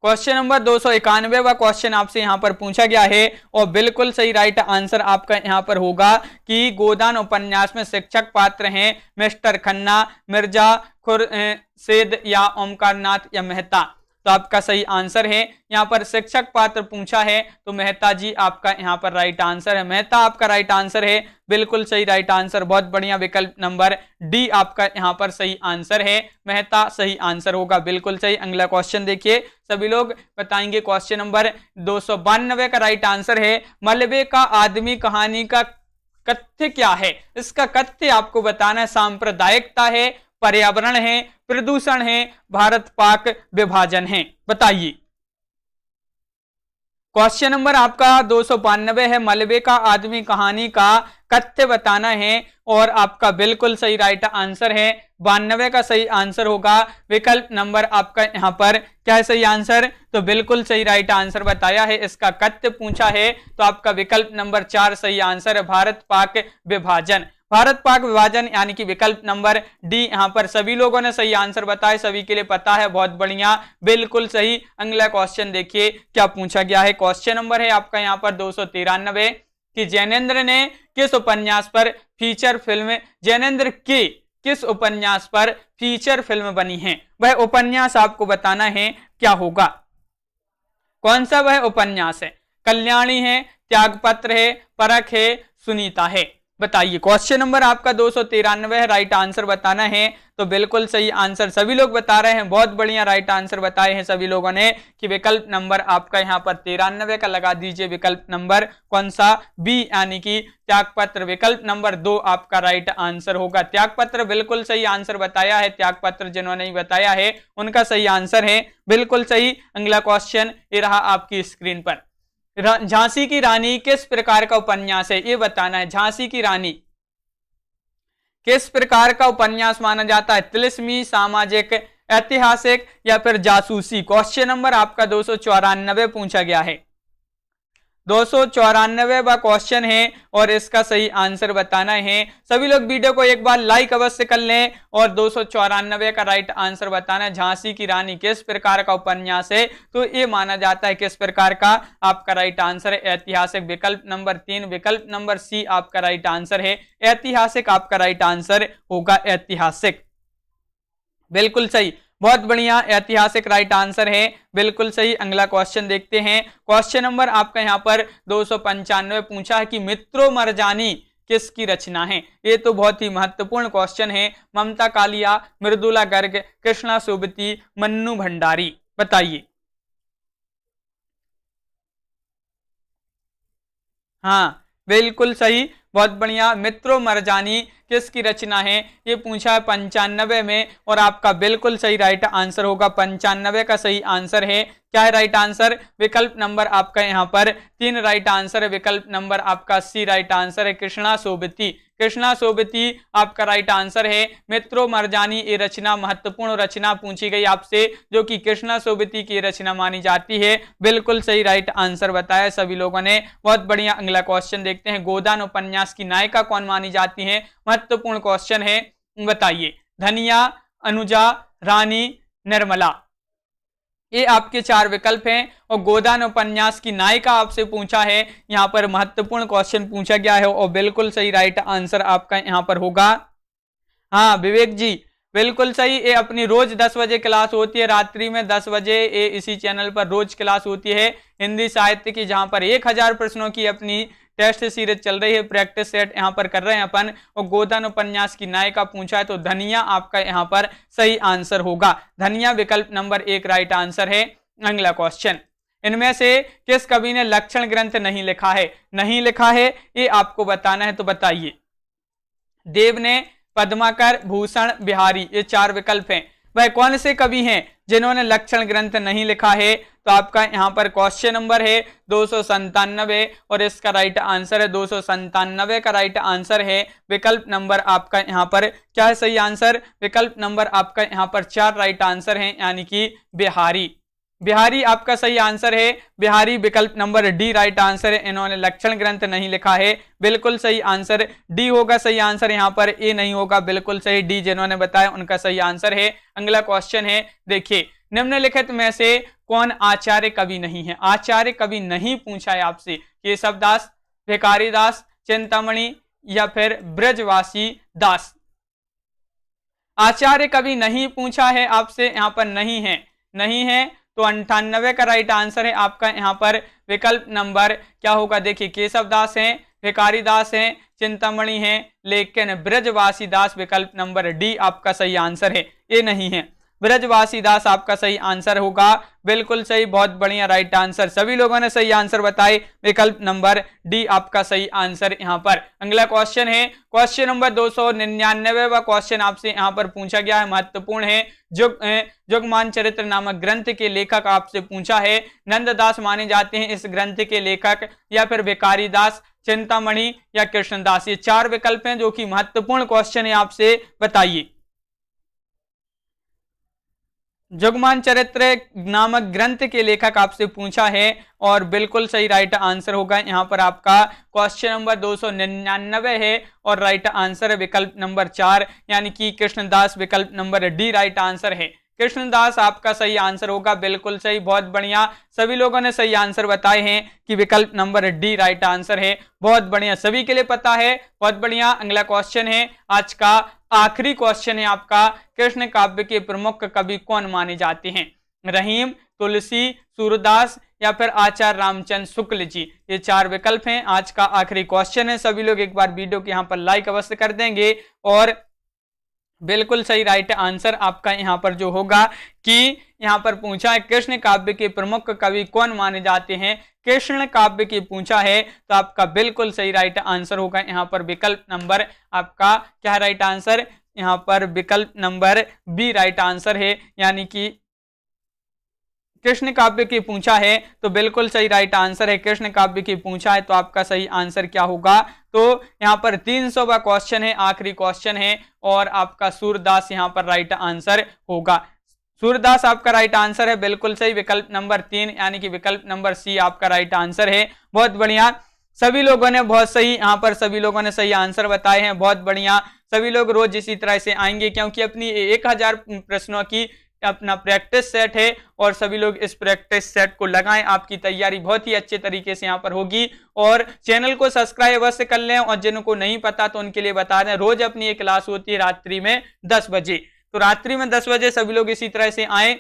क्वेश्चन नंबर 291वां क्वेश्चन आपसे यहां पर पूछा गया है और बिल्कुल सही राइट आंसर आपका यहां पर होगा कि गोदान उपन्यास में शिक्षक पात्र हैं मिस्टर खन्ना, मिर्जा खुर्शीद या ओमकार नाथ या मेहता। तो आपका सही आंसर है यहाँ पर शिक्षक पात्र पूछा है तो मेहता जी आपका यहाँ पर राइट आंसर है। मेहता आपका राइट आंसर है, बिल्कुल सही राइट आंसर, बहुत बढ़िया। विकल्प नंबर डी आपका यहाँ पर सही आंसर है, मेहता सही आंसर होगा, बिल्कुल सही। अगला क्वेश्चन देखिए, सभी लोग बताएंगे। क्वेश्चन नंबर 292 का राइट आंसर है मलबे का आदमी कहानी का कथ्य क्या है। इसका कथ्य आपको बताना है, सांप्रदायिकता है, पर्यावरण है, प्रदूषण है, भारत पाक विभाजन है, बताइए। क्वेश्चन नंबर आपका 292 है, मलबे का आदमी कहानी का कथ्य बताना है और आपका बिल्कुल सही राइट आंसर है 92 का सही आंसर होगा। विकल्प नंबर आपका यहाँ पर क्या है सही आंसर, तो बिल्कुल सही राइट आंसर बताया है। इसका कथ्य पूछा है तो आपका विकल्प नंबर 4 सही आंसर है, भारत पाक विभाजन। भारत पाक विभाजन यानी कि विकल्प नंबर डी यहां पर सभी लोगों ने सही आंसर बताया, सभी के लिए पता है, बहुत बढ़िया, बिल्कुल सही। अगला क्वेश्चन देखिए क्या पूछा गया है। क्वेश्चन नंबर है आपका यहां पर 293 कि जैनेन्द्र ने किस उपन्यास पर फीचर फिल्म, जैनेन्द्र की किस उपन्यास पर फीचर फिल्म बनी है। वह उपन्यास आपको बताना है क्या होगा, कौन सा वह उपन्यास है। कल्याणी है, त्यागपत्र है, परख है, सुनीता है, बताइए। क्वेश्चन नंबर आपका 293 है, राइट आंसर बताना है तो बिल्कुल सही आंसर सभी लोग बता रहे हैं, बहुत बढ़िया राइट आंसर बताए हैं सभी लोगों ने कि विकल्प नंबर आपका यहां पर 93 का लगा दीजिए। विकल्प नंबर कौन सा, बी यानी कि त्यागपत्र। विकल्प नंबर 2 आपका राइट आंसर होगा, त्यागपत्र बिल्कुल सही आंसर बताया है। त्यागपत्र जिन्होंने बताया है उनका सही आंसर है, बिल्कुल सही। अगला क्वेश्चन ये रहा आपकी स्क्रीन पर, झांसी की रानी किस प्रकार का उपन्यास है, ये बताना है। झांसी की रानी किस प्रकार का उपन्यास माना जाता है, तिलिस्मी, सामाजिक, ऐतिहासिक या फिर जासूसी। क्वेश्चन नंबर आपका 294 पूछा गया है, 294वां क्वेश्चन है और इसका सही आंसर बताना है। सभी लोग वीडियो को एक बार लाइक अवश्य कर लें और 294 का राइट आंसर बताना है। झांसी की रानी किस प्रकार का उपन्यास है? तो ये माना जाता है किस प्रकार का? आपका राइट आंसर है ऐतिहासिक। विकल्प नंबर 3, विकल्प नंबर सी आपका राइट आंसर है ऐतिहासिक। आपका राइट आंसर होगा ऐतिहासिक, बिल्कुल सही, बहुत बढ़िया, ऐतिहासिक राइट आंसर है, बिल्कुल सही। अगला क्वेश्चन देखते हैं। क्वेश्चन नंबर आपका यहाँ पर 295 पूछा है कि मित्रों मरजानी किसकी रचना है? ये तो बहुत ही महत्वपूर्ण क्वेश्चन है। ममता कालिया, मृदुला गर्ग, कृष्णा सोबती, मन्नू भंडारी, बताइए। हाँ बिल्कुल सही, बहुत बढ़िया। मित्रों मरजानी किसकी रचना है? ये पूछा है 95 में और आपका बिल्कुल सही राइट आंसर होगा 95 का सही आंसर है। क्या है राइट आंसर? विकल्प नंबर आपका यहाँ पर 3 राइट आंसर है। विकल्प नंबर आपका सी राइट आंसर है, कृष्णा सोबती। कृष्णा सोबती आपका राइट आंसर है। मित्रों मरजानी ये रचना महत्वपूर्ण रचना पूछी गई आपसे, जो कि कृष्णा सोबती की रचना मानी जाती है। बिल्कुल सही राइट आंसर बताया सभी लोगों ने, बहुत बढ़िया। अगला क्वेश्चन देखते हैं। गोदान उपन्यास की नायिका कौन मानी जाती है? महत्वपूर्ण क्वेश्चन है, बताइए। धनिया, अनुजा, रानी, निर्मला, ये आपके 4 विकल्प हैं और गोदान उपन्यास की नायिका आपसे पूछा है। यहां पर महत्वपूर्ण क्वेश्चन पूछा गया है और बिल्कुल सही राइट आंसर आपका यहां पर होगा, हाँ विवेक जी, बिल्कुल सही। ये अपनी रोज 10 बजे क्लास होती है, रात्रि में 10 बजे ये इसी चैनल पर रोज क्लास होती है हिंदी साहित्य की, जहां पर 1000 प्रश्नों की अपनी टेस्ट सीरीज चल रही है, प्रैक्टिस सेट यहाँ पर कर रहे हैं अपन। और गोदान उपन्यास की नायिका पूछा है तो धनिया आपका यहाँ पर सही आंसर होगा। धनिया विकल्प नंबर 1 राइट आंसर है। अगला क्वेश्चन, इनमें से किस कवि ने लक्षण ग्रंथ नहीं लिखा है? नहीं लिखा है ये आपको बताना है, तो बताइए। देव ने, पद्माकर, भूषण, बिहारी, ये 4 विकल्प हैं। वह कौन से कवि हैं जिन्होंने लक्षण ग्रंथ नहीं लिखा है? तो आपका यहाँ पर क्वेश्चन नंबर है 297 और इसका राइट आंसर है 297 का राइट आंसर है। विकल्प नंबर आपका यहाँ पर क्या है सही आंसर? विकल्प नंबर आपका यहाँ पर 4 राइट आंसर है, यानी कि बिहारी। बिहारी आपका सही आंसर है। बिहारी विकल्प नंबर डी राइट आंसर है। इन्होंने लक्षण ग्रंथ नहीं लिखा है, बिल्कुल सही आंसर डी होगा सही आंसर। यहाँ पर ए नहीं होगा, बिल्कुल सही डी जिन्होंने बताया उनका सही आंसर है। अगला क्वेश्चन है, देखिए, निम्नलिखित में से कौन आचार्य कवि नहीं है? आचार्य कवि नहीं पूछा है आपसे। केशवदास, भिखारी दास, चिंतामणि या फिर ब्रजवासी दास। आचार्य कवि नहीं पूछा है आपसे, यहाँ पर नहीं है, नहीं है तो 98 का राइट आंसर है आपका यहाँ पर। विकल्प नंबर क्या होगा? देखिए, केशवदास हैं, भिखारी दास हैं, चिंतामणि हैं, लेकिन ब्रजवासी दास विकल्प नंबर डी आपका सही आंसर है, ये नहीं है। ब्रजवासी दास आपका सही आंसर होगा, बिल्कुल सही, बहुत बढ़िया राइट आंसर। सभी लोगों ने सही आंसर बताए, विकल्प नंबर डी आपका सही आंसर यहाँ पर। अगला क्वेश्चन है, क्वेश्चन नंबर 299वां क्वेश्चन आपसे यहाँ पर पूछा गया है, महत्वपूर्ण है। जुगमान चरित्र नामक ग्रंथ के लेखक आपसे पूछा है। नंददास माने जाते हैं इस ग्रंथ के लेखक, या फिर भिखारी दास, चिंतामणि या कृष्णदास। ये 4 विकल्प हैं जो कि महत्वपूर्ण क्वेश्चन है, आपसे बताइए। जुगमान चरित्र नामक ग्रंथ के लेखक आपसे पूछा है और बिल्कुल सही राइट आंसर होगा यहाँ पर आपका क्वेश्चन नंबर 299 है और राइट आंसर है विकल्प नंबर 4, यानी कि कृष्णदास विकल्प नंबर डी राइट आंसर है। कृष्णदास आपका सही आंसर होगा, बिल्कुल सही, बहुत बढ़िया। सभी लोगों ने सही आंसर बताए हैं कि विकल्प नंबर डी राइट आंसर है, बहुत बढ़िया, सभी के लिए पता है, बहुत बढ़िया। अगला क्वेश्चन है, आज का आखिरी क्वेश्चन है आपका। कृष्ण काव्य के प्रमुख कवि कौन माने जाते हैं? रहीम, तुलसी, सूरदास या फिर आचार्य रामचंद्र शुक्ल जी। ये 4 विकल्प हैं। आज का आखिरी क्वेश्चन है। सभी लोग एक बार वीडियो के यहाँ पर लाइक अवश्य कर देंगे और बिल्कुल सही राइट आंसर आपका यहाँ पर जो होगा कि यहाँ पर पूछा है कृष्ण काव्य के प्रमुख कवि कौन माने जाते हैं, कृष्ण काव्य की पूछा है, तो आपका बिल्कुल सही राइट आंसर होगा यहाँ पर विकल्प नंबर आपका क्या राइट आंसर? यहाँ पर विकल्प नंबर बी राइट आंसर है, यानी कि कृष्ण काव्य की पूछा है तो बिल्कुल सही राइट आंसर है। कृष्ण काव्य की पूछा है तो आपका सही आंसर क्या होगा? तो यहाँ पर 300वां क्वेश्चन है, आखिरी क्वेश्चन है और आपका सूरदास यहाँ पर राइट आंसर होगा। सूरदास आपका राइट आंसर है, बिल्कुल सही। विकल्प नंबर 3 यानी कि विकल्प नंबर सी आपका राइट आंसर है। बहुत बढ़िया, सभी लोगों ने बहुत सही, यहाँ पर सभी लोगों ने सही आंसर बताए हैं। बहुत बढ़िया, सभी लोग रोज इसी तरह से आएंगे क्योंकि अपनी 1000 प्रश्नों की अपना प्रैक्टिस सेट है और सभी लोग इस प्रैक्टिस सेट को लगाएं। आपकी तैयारी बहुत ही अच्छे तरीके से यहाँ पर होगी। और चैनल को सब्सक्राइब अवश्य कर लें और जिनको नहीं पता तो उनके लिए बता दें, रोज अपनी एक क्लास होती है रात्रि में 10 बजे। तो रात्रि में 10 बजे सभी लोग इसी तरह से आए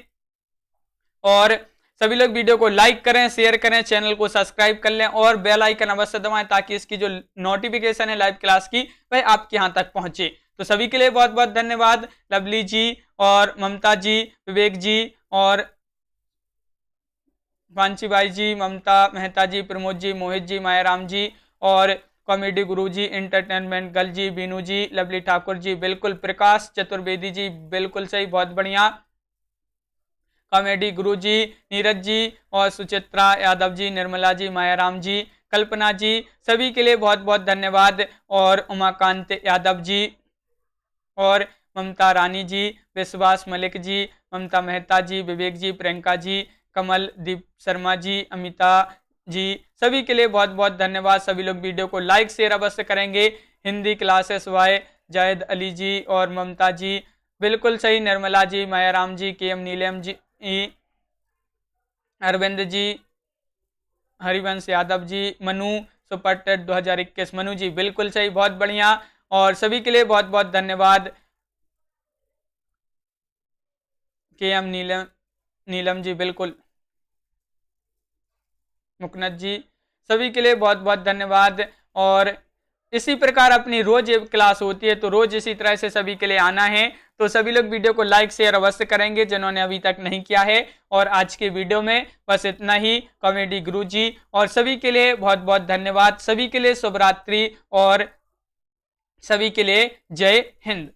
और सभी लोग वीडियो को लाइक करें, शेयर करें, चैनल को सब्सक्राइब कर लें और बेल आइकन अवश्य दबाएं ताकि इसकी जो नोटिफिकेशन है लाइव क्लास की वह आपके यहां तक पहुंचे। तो सभी के लिए बहुत बहुत धन्यवाद। लवली जी और ममता जी, विवेक जी और वांची भाई जी, ममता मेहता जी, प्रमोद जी, मोहित जी, मायाराम जी और कॉमेडी गुरु जी, एंटरटेनमेंट गर्ल जी, बीनू जी, लवली ठाकुर जी, बिल्कुल। प्रकाश चतुर्वेदी जी, बिल्कुल सही, बहुत बढ़िया। कॉमेडी गुरु जी, नीरज जी और सुचित्रा यादव जी, निर्मला जी, मायाराम जी, कल्पना जी, सभी के लिए बहुत बहुत धन्यवाद। और उमाकांत यादव जी और ममता रानी जी, विश्वास मलिक जी, ममता मेहता जी, विवेक जी, प्रियंका जी, कमल दीप शर्मा जी, अमिता जी, सभी के लिए बहुत बहुत धन्यवाद। सभी लोग वीडियो को लाइक शेयर अवश्य करेंगे। हिंदी क्लासेस वाय जायद अली जी और ममता जी, बिल्कुल सही। निर्मला जी, मायाराम जी, के M Neelam ji, Arvind ji, Harivansh Yadav ji, Manu super TET 2021, Manu जी बिल्कुल सही, बहुत बढ़िया। और सभी के लिए बहुत बहुत धन्यवाद। के एम नीलम जी, बिल्कुल। मुकनद जी, सभी के लिए बहुत बहुत धन्यवाद। और इसी प्रकार अपनी रोज एक क्लास होती है तो रोज इसी तरह से सभी के लिए आना है। तो सभी लोग वीडियो को लाइक शेयर अवश्य करेंगे जिन्होंने अभी तक नहीं किया है। और आज के वीडियो में बस इतना ही। कॉमेडी गुरु जी और सभी के लिए बहुत बहुत धन्यवाद। सभी के लिए शुभ रात्रि और सभी के लिए जय हिंद।